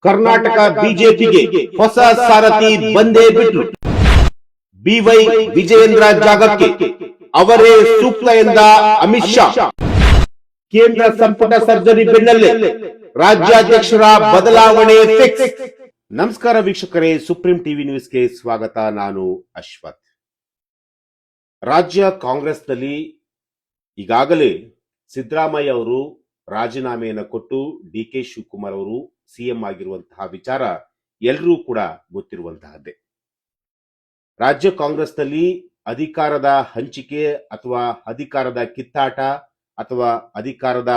ಕರ್ನಾಟಕ ಬಿಜೆಪಿಗೆ ಹೊಸ ಸಾರಥಿ ಬಂದೇ ಬಿಟ್ರು. ಬಿವೈ ವಿಜಯೇಂದ್ರ ಜಾಗಕ್ಕೆ ಅವರೇ ಸೂಕ್ತ ಎಂದ ಅಮಿತ್ ಶಾ. ಕೇಂದ್ರ ಸಂಪುಟ ಸರ್ಜರಿ ಬೆನ್ನಲ್ಲೇ ರಾಜ್ಯಾಧ್ಯಕ್ಷರ ಬದಲಾವಣೆ ಫಿಕ್ಸ್. ನಮಸ್ಕಾರ ವೀಕ್ಷಕರೇ, ಸುಪ್ರೀಂ ಟಿವಿ ನ್ಯೂಸ್ಗೆ ಸ್ವಾಗತ. ನಾನು ಅಶ್ವಥ್. ರಾಜ್ಯ ಕಾಂಗ್ರೆಸ್ನಲ್ಲಿ ಈಗಾಗಲೇ ಸಿದ್ದರಾಮಯ್ಯ ಅವರು ರಾಜೀನಾಮೆಯನ್ನು ಕೊಟ್ಟು ಡಿಕೆ ಶಿವಕುಮಾರ್ ಅವರು ಸಿಎಂ ಆಗಿರುವಂತಹ ವಿಚಾರ ಎಲ್ಲರೂ ಕೂಡ ಗೊತ್ತಿರುವಂತಹದ್ದೇ. ರಾಜ್ಯ ಕಾಂಗ್ರೆಸ್ನಲ್ಲಿ ಅಧಿಕಾರದ ಹಂಚಿಕೆ ಅಥವಾ ಅಧಿಕಾರದ ಕಿತ್ತಾಟ ಅಥವಾ ಅಧಿಕಾರದ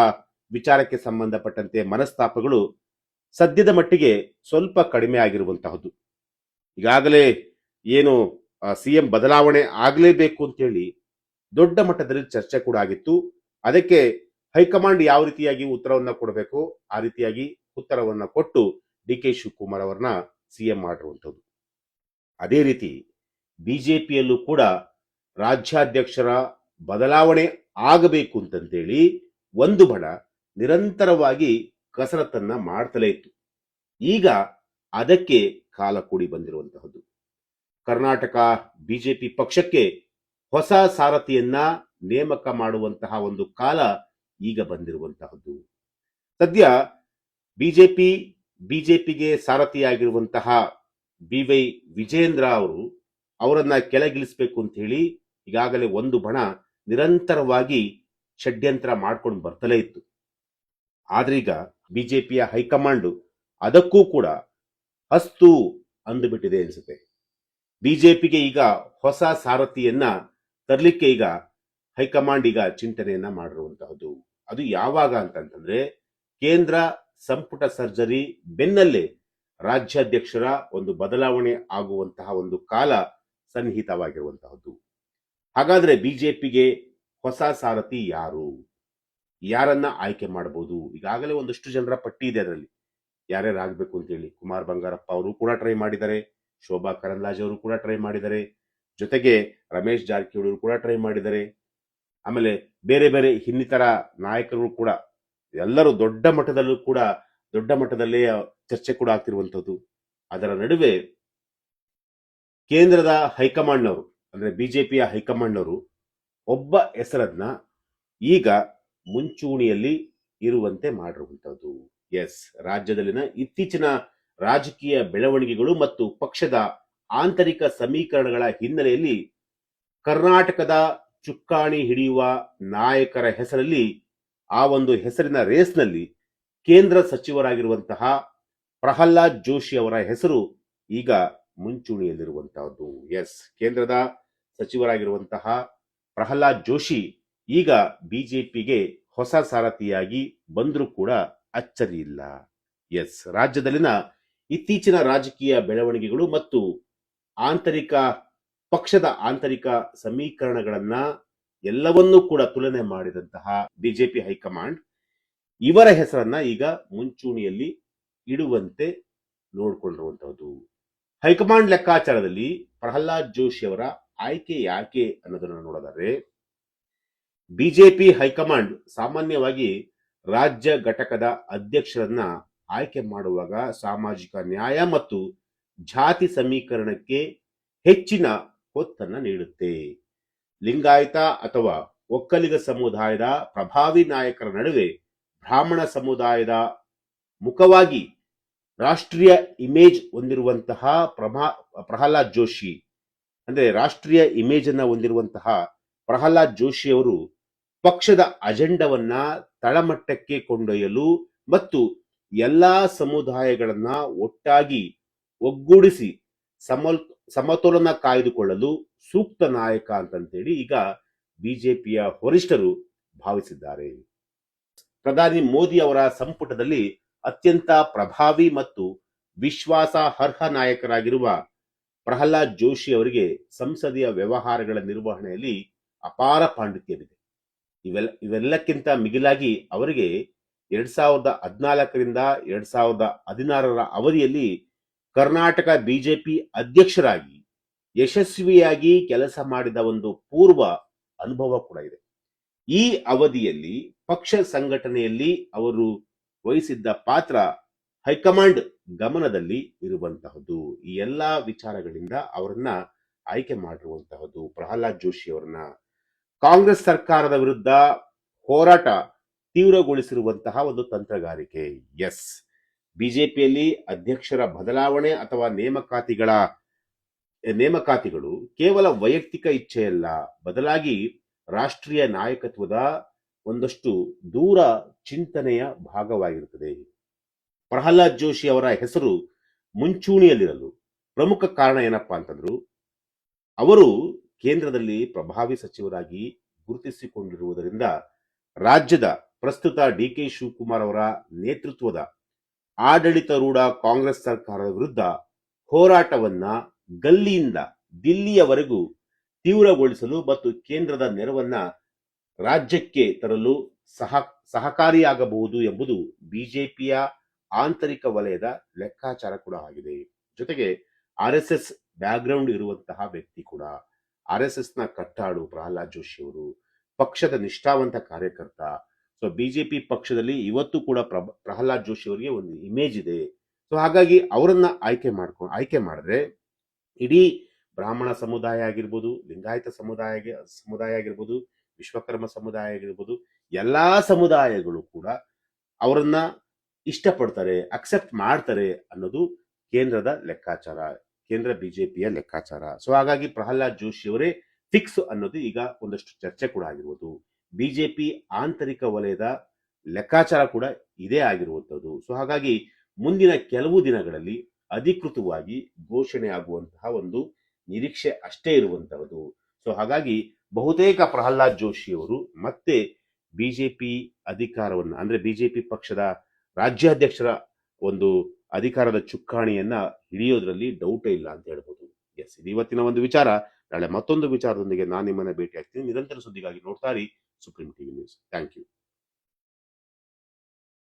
ವಿಚಾರಕ್ಕೆ ಸಂಬಂಧಪಟ್ಟಂತೆ ಮನಸ್ತಾಪಗಳು ಸದ್ಯದ ಮಟ್ಟಿಗೆ ಸ್ವಲ್ಪ ಕಡಿಮೆ ಆಗಿರುವಂತಹದ್ದು. ಈಗಾಗಲೇ ಏನು ಸಿಎಂ ಬದಲಾವಣೆ ಆಗಲೇಬೇಕು ಅಂತೇಳಿ ದೊಡ್ಡ ಮಟ್ಟದಲ್ಲಿ ಚರ್ಚೆ ಕೂಡ ಆಗಿತ್ತು. ಅದಕ್ಕೆ ಹೈಕಮಾಂಡ್ ಯಾವ ರೀತಿಯಾಗಿ ಉತ್ತರವನ್ನ ಕೊಡಬೇಕು ಆ ರೀತಿಯಾಗಿ ಉತ್ತರವನ್ನ ಕೊಟ್ಟು ಡಿಕೆ ಶಿವಕುಮಾರ್ ಅವರನ್ನ ಸಿಎಂ ಮಾಡಿರುವಂಥದ್ದು. ಅದೇ ರೀತಿ ಬಿಜೆಪಿಯಲ್ಲೂ ಕೂಡ ರಾಜ್ಯಾಧ್ಯಕ್ಷರ ಬದಲಾವಣೆ ಆಗಬೇಕು ಅಂತಂತೇಳಿ ಒಂದು ಬಣ ನಿರಂತರವಾಗಿ ಕಸರತ್ತನ್ನ ಮಾಡ್ತಲೇ ಇತ್ತು. ಈಗ ಅದಕ್ಕೆ ಕಾಲ ಕೂಡಿ ಬಂದಿರುವಂತಹದ್ದು. ಕರ್ನಾಟಕ ಬಿಜೆಪಿ ಪಕ್ಷಕ್ಕೆ ಹೊಸ ಸಾರಥಿಯನ್ನ ನೇಮಕ ಮಾಡುವಂತಹ ಒಂದು ಕಾಲ ಈಗ ಬಂದಿರುವಂತಹದ್ದು. ಸದ್ಯ ಬಿಜೆಪಿಗೆ ಸಾರಥಿಯಾಗಿರುವಂತಹ ಬಿವೈ ವಿಜಯೇಂದ್ರ ಅವರನ್ನ ಕೆಳಗಿಳಿಸಬೇಕು ಅಂತ ಹೇಳಿ ಈಗಾಗಲೇ ಒಂದು ಬಣ ನಿರಂತರವಾಗಿ ಷಡ್ಯಂತ್ರ ಮಾಡ್ಕೊಂಡು ಬರ್ತಲೇ ಇತ್ತು. ಆದ್ರೀಗ ಬಿಜೆಪಿಯ ಹೈಕಮಾಂಡ್ ಅದಕ್ಕೂ ಕೂಡ ಹಸ್ತು ಅಂದುಬಿಟ್ಟಿದೆ ಅನ್ಸುತ್ತೆ. ಬಿಜೆಪಿಗೆ ಈಗ ಹೊಸ ಸಾರಥಿಯನ್ನ ತರಲಿಕ್ಕೆ ಈಗ ಹೈಕಮಾಂಡ್ ಈಗ ಚಿಂತನೆಯನ್ನ ಮಾಡಿರುವಂತಹದ್ದು. ಅದು ಯಾವಾಗ ಅಂತಂತಂದ್ರೆ ಕೇಂದ್ರ ಸಂಪುಟ ಸರ್ಜರಿ ಬೆನ್ನಲ್ಲೇ ರಾಜ್ಯಾಧ್ಯಕ್ಷರ ಒಂದು ಬದಲಾವಣೆ ಆಗುವಂತಹ ಒಂದು ಕಾಲ ಸನ್ನಿಹಿತವಾಗಿರುವಂತಹದ್ದು. ಹಾಗಾದ್ರೆ ಬಿಜೆಪಿಗೆ ಹೊಸ ಸಾರಥಿ ಯಾರನ್ನ ಆಯ್ಕೆ ಮಾಡಬಹುದು? ಈಗಾಗಲೇ ಒಂದಷ್ಟು ಜನರ ಪಟ್ಟಿ ಇದೆ. ಅದರಲ್ಲಿ ಯಾರ್ಯಾರು ಆಗ್ಬೇಕು ಅಂತೇಳಿ ಕುಮಾರ್ ಬಂಗಾರಪ್ಪ ಅವರು ಕೂಡ ಟ್ರೈ ಮಾಡಿದ್ದಾರೆ, ಶೋಭಾ ಕರಂದ್ಲಾಜೆ ಅವರು ಕೂಡ ಟ್ರೈ ಮಾಡಿದ್ದಾರೆ, ಜೊತೆಗೆ ರಮೇಶ್ ಜಾರಕಿಹೊಳಿ ಅವರು ಕೂಡ ಟ್ರೈ ಮಾಡಿದ್ದಾರೆ. ಆಮೇಲೆ ಬೇರೆ ಬೇರೆ ಇನ್ನಿತರ ನಾಯಕರು ಕೂಡ ಎಲ್ಲರೂ ದೊಡ್ಡ ಮಟ್ಟದಲ್ಲೇ ಚರ್ಚೆ ಕೂಡ ಆಗ್ತಿರುವಂತದ್ದು. ಅದರ ನಡುವೆ ಕೇಂದ್ರದ ಹೈಕಮಾಂಡ್ನವರು ಅಂದ್ರೆ ಬಿಜೆಪಿಯ ಹೈಕಮಾಂಡ್ನವರು ಒಬ್ಬ ಹೆಸರನ್ನ ಈಗ ಮುಂಚೂಣಿಯಲ್ಲಿ ಇರುವಂತೆ ಮಾಡಿರುವಂತದ್ದು. ರಾಜ್ಯದಲ್ಲಿನ ಇತ್ತೀಚಿನ ರಾಜಕೀಯ ಬೆಳವಣಿಗೆಗಳು ಮತ್ತು ಪಕ್ಷದ ಆಂತರಿಕ ಸಮೀಕರಣಗಳ ಹಿನ್ನೆಲೆಯಲ್ಲಿ ಕರ್ನಾಟಕದ ಚುಕ್ಕಾಣಿ ಹಿಡಿಯುವ ನಾಯಕರ ಹೆಸರಲ್ಲಿ ಆ ಒಂದು ಹೆಸರಿನ ರೇಸ್ನಲ್ಲಿ ಕೇಂದ್ರ ಸಚಿವರಾಗಿರುವಂತಹ ಪ್ರಹ್ಲಾದ್ ಜೋಶಿ ಅವರ ಹೆಸರು ಈಗ ಮುಂಚೂಣಿಯಲ್ಲಿರುವಂತಹದ್ದು. ಕೇಂದ್ರದ ಸಚಿವರಾಗಿರುವಂತಹ ಪ್ರಹ್ಲಾದ್ ಜೋಶಿ ಈಗ ಬಿಜೆಪಿಗೆ ಹೊಸ ಸಾರಥಿಯಾಗಿ ಬಂದರೂ ಕೂಡ ಅಚ್ಚರಿ ಇಲ್ಲ. ರಾಜ್ಯದಲ್ಲಿನ ಇತ್ತೀಚಿನ ರಾಜಕೀಯ ಬೆಳವಣಿಗೆಗಳು ಮತ್ತು ಪಕ್ಷದ ಆಂತರಿಕ ಸಮೀಕರಣಗಳನ್ನ ಎಲ್ಲವನ್ನೂ ಕೂಡ ತುಲನೆ ಮಾಡಿದಂತಹ ಬಿಜೆಪಿ ಹೈಕಮಾಂಡ್ ಇವರ ಹೆಸರನ್ನ ಈಗ ಮುಂಚೂಣಿಯಲ್ಲಿ ಇಡುವಂತೆ ನೋಡಿಕೊಂಡಿರುವಂತಹದ್ದು. ಹೈಕಮಾಂಡ್ ಲೆಕ್ಕಾಚಾರದಲ್ಲಿ ಪ್ರಹ್ಲಾದ್ ಜೋಶಿ ಅವರ ಆಯ್ಕೆ ಯಾಕೆ ಅನ್ನೋದನ್ನ ನೋಡೋದಾದ್ರೆ, ಬಿಜೆಪಿ ಹೈಕಮಾಂಡ್ ಸಾಮಾನ್ಯವಾಗಿ ರಾಜ್ಯ ಘಟಕದ ಅಧ್ಯಕ್ಷರನ್ನ ಆಯ್ಕೆ ಮಾಡುವಾಗ ಸಾಮಾಜಿಕ ನ್ಯಾಯ ಮತ್ತು ಜಾತಿ ಸಮೀಕರಣಕ್ಕೆ ಹೆಚ್ಚಿನ ಒತ್ತನ್ನ ನೀಡುತ್ತೆ. ಲಿಂಗಾಯತ ಅಥವಾ ಒಕ್ಕಲಿಗ ಸಮುದಾಯದ ಪ್ರಭಾವಿ ನಾಯಕರ ನಡುವೆ ಬ್ರಾಹ್ಮಣ ಸಮುದಾಯದ ಮುಖವಾಗಿ ರಾಷ್ಟ್ರೀಯ ಇಮೇಜ್ ಹೊಂದಿರುವಂತಹ ಪ್ರಹ್ಲಾದ್ ಜೋಶಿ ಅಂದ್ರೆ ರಾಷ್ಟ್ರೀಯ ಇಮೇಜ್ ಅನ್ನ ಹೊಂದಿರುವಂತಹ ಪ್ರಹ್ಲಾದ್ ಜೋಶಿ ಅವರು ಪಕ್ಷದ ಅಜೆಂಡವನ್ನ ತಳಮಟ್ಟಕ್ಕೆ ಕೊಂಡೊಯ್ಯಲು ಮತ್ತು ಎಲ್ಲಾ ಸಮುದಾಯಗಳನ್ನ ಒಟ್ಟಾಗಿ ಒಗ್ಗೂಡಿಸಿ ಸಮತೋಲನ ಕಾಯ್ದುಕೊಳ್ಳಲು ಸೂಕ್ತ ನಾಯಕ ಅಂತಂತೇಳಿ ಈಗ ಬಿಜೆಪಿಯ ವರಿಷ್ಠರು ಭಾವಿಸಿದ್ದಾರೆ. ಪ್ರಧಾನಿ ಮೋದಿ ಅವರ ಸಂಪುಟದಲ್ಲಿ ಅತ್ಯಂತ ಪ್ರಭಾವಿ ಮತ್ತು ವಿಶ್ವಾಸಾರ್ಹ ನಾಯಕರಾಗಿರುವ ಪ್ರಹ್ಲಾದ್ ಜೋಶಿ ಅವರಿಗೆ ಸಂಸದೀಯ ವ್ಯವಹಾರಗಳ ನಿರ್ವಹಣೆಯಲ್ಲಿ ಅಪಾರ ಪಾಂಡಿತ್ಯವಿದೆ. ಇವೆಲ್ಲಕ್ಕಿಂತ ಮಿಗಿಲಾಗಿ ಅವರಿಗೆ 2014ರಿಂದ 2016ರ ಅವಧಿಯಲ್ಲಿ ಕರ್ನಾಟಕ ಬಿಜೆಪಿ ಅಧ್ಯಕ್ಷರಾಗಿ ಯಶಸ್ವಿಯಾಗಿ ಕೆಲಸ ಮಾಡಿದ ಒಂದು ಪೂರ್ವ ಅನುಭವ ಕೂಡ ಇದೆ. ಈ ಅವಧಿಯಲ್ಲಿ ಪಕ್ಷ ಸಂಘಟನೆಯಲ್ಲಿ ಅವರು ವಹಿಸಿದ್ದ ಪಾತ್ರ ಹೈಕಮಾಂಡ್ ಗಮನದಲ್ಲಿ ಇರುವಂತಹದ್ದು. ಈ ಎಲ್ಲಾ ವಿಚಾರಗಳಿಂದ ಅವರನ್ನ ಆಯ್ಕೆ ಮಾಡಿರುವಂತಹದ್ದು ಪ್ರಹ್ಲಾದ್ ಜೋಶಿ ಅವರನ್ನ. ಕಾಂಗ್ರೆಸ್ ಸರ್ಕಾರದ ವಿರುದ್ಧ ಹೋರಾಟ ತೀವ್ರಗೊಳಿಸಿರುವಂತಹ ಒಂದು ತಂತ್ರಗಾರಿಕೆ. ಎಸ್, ಬಿಜೆಪಿಯಲ್ಲಿ ಅಧ್ಯಕ್ಷರ ಬದಲಾವಣೆ ಅಥವಾ ನೇಮಕಾತಿಗಳು ಕೇವಲ ವೈಯಕ್ತಿಕ ಇಚ್ಛೆಯಲ್ಲ, ಬದಲಾಗಿ ರಾಷ್ಟ್ರೀಯ ನಾಯಕತ್ವದ ಒಂದಷ್ಟು ದೂರ ಚಿಂತನೆಯ ಭಾಗವಾಗಿರುತ್ತದೆ. ಪ್ರಹ್ಲಾದ್ ಜೋಶಿ ಅವರ ಹೆಸರು ಮುಂಚೂಣಿಯಲ್ಲಿರಲು ಪ್ರಮುಖ ಕಾರಣ ಏನಪ್ಪಾ ಅಂತಂದ್ರು, ಅವರು ಕೇಂದ್ರದಲ್ಲಿ ಪ್ರಭಾವಿ ಸಚಿವರಾಗಿ ಗುರುತಿಸಿಕೊಂಡಿರುವುದರಿಂದ ರಾಜ್ಯದ ಪ್ರಸ್ತುತ ಡಿ.ಕೆ. ಶಿವಕುಮಾರ್ ಅವರ ನೇತೃತ್ವದ ಆಡಳಿತಾರೂಢ ಕಾಂಗ್ರೆಸ್ ಸರ್ಕಾರದ ವಿರುದ್ಧ ಹೋರಾಟವನ್ನ ಗಲ್ಲಿಯಿಂದ ದಿಲ್ಲಿಯವರೆಗೂ ತೀವ್ರಗೊಳಿಸಲು ಮತ್ತು ಕೇಂದ್ರದ ನೆರವನ್ನ ರಾಜ್ಯಕ್ಕೆ ತರಲು ಸಹಕಾರಿಯಾಗಬಹುದು ಎಂಬುದು ಬಿಜೆಪಿಯ ಆಂತರಿಕ ವಲಯದ ಲೆಕ್ಕಾಚಾರ ಕೂಡ ಆಗಿದೆ. ಜೊತೆಗೆ RSS ಬ್ಯಾಕ್ಗ್ರೌಂಡ್ ಇರುವಂತಹ ವ್ಯಕ್ತಿ ಕೂಡ. RSS ನ ಕಟ್ಟಾಡು ಪ್ರಹ್ಲಾದ್ ಜೋಶಿ ಅವರು, ಪಕ್ಷದ ನಿಷ್ಠಾವಂತ ಕಾರ್ಯಕರ್ತ. ಸೊ ಬಿಜೆಪಿ ಪಕ್ಷದಲ್ಲಿ ಇವತ್ತು ಕೂಡ ಪ್ರಹ್ಲಾದ್ ಜೋಶಿ ಅವರಿಗೆ ಒಂದು ಇಮೇಜ್ ಇದೆ. ಸೊ ಹಾಗಾಗಿ ಅವರನ್ನ ಆಯ್ಕೆ ಮಾಡಿದ್ರೆ ಇಡೀ ಬ್ರಾಹ್ಮಣ ಸಮುದಾಯ ಆಗಿರ್ಬೋದು, ಲಿಂಗಾಯತ ಸಮುದಾಯ ಆಗಿರ್ಬೋದು, ವಿಶ್ವಕರ್ಮ ಸಮುದಾಯ ಆಗಿರ್ಬೋದು, ಎಲ್ಲಾ ಸಮುದಾಯಗಳು ಕೂಡ ಅವರನ್ನ ಇಷ್ಟಪಡ್ತಾರೆ, ಅಕ್ಸೆಪ್ಟ್ ಮಾಡ್ತಾರೆ ಅನ್ನೋದು ಕೇಂದ್ರದ ಲೆಕ್ಕಾಚಾರ, ಕೇಂದ್ರ ಬಿಜೆಪಿಯ ಲೆಕ್ಕಾಚಾರ. ಸೊ ಹಾಗಾಗಿ ಪ್ರಹ್ಲಾದ್ ಜೋಶಿ ಅವರೇ ಫಿಕ್ಸ್ ಅನ್ನೋದು ಈಗ ಒಂದಷ್ಟು ಚರ್ಚೆ ಕೂಡ ಆಗಿರುವುದು. ಬಿಜೆಪಿ ಆಂತರಿಕ ವಲಯದ ಲೆಕ್ಕಾಚಾರ ಕೂಡ ಇದೇ ಆಗಿರುವಂತದ್ದು. ಸೊ ಹಾಗಾಗಿ ಮುಂದಿನ ಕೆಲವು ದಿನಗಳಲ್ಲಿ ಅಧಿಕೃತವಾಗಿ ಘೋಷಣೆ ಆಗುವಂತಹ ಒಂದು ನಿರೀಕ್ಷೆ ಅಷ್ಟೇ ಇರುವಂತಹದ್ದು. ಸೊ ಹಾಗಾಗಿ ಬಹುತೇಕ ಪ್ರಹ್ಲಾದ್ ಜೋಶಿ ಅವರು ಮತ್ತೆ ಬಿಜೆಪಿ ಅಧಿಕಾರವನ್ನ, ಅಂದ್ರೆ ಬಿಜೆಪಿ ಪಕ್ಷದ ರಾಜ್ಯಾಧ್ಯಕ್ಷರ ಒಂದು ಅಧಿಕಾರದ ಚುಕ್ಕಾಣಿಯನ್ನ ಹಿಡಿಯೋದ್ರಲ್ಲಿ ಡೌಟೇ ಇಲ್ಲ ಅಂತ ಹೇಳ್ಬೋದು. ಎಸ್, ಇದು ಇವತ್ತಿನ ಒಂದು ವಿಚಾರ. ನಾಳೆ ಮತ್ತೊಂದು ವಿಚಾರದೊಂದಿಗೆ ನಾನು ನಿಮ್ಮನ್ನ ಭೇಟಿ ಆಗ್ತೀನಿ. ನಿರಂತರ ಸುದ್ದಿಗಾಗಿ ನೋಡ್ತಾ ಇರಿ supreme TV news. Thank you.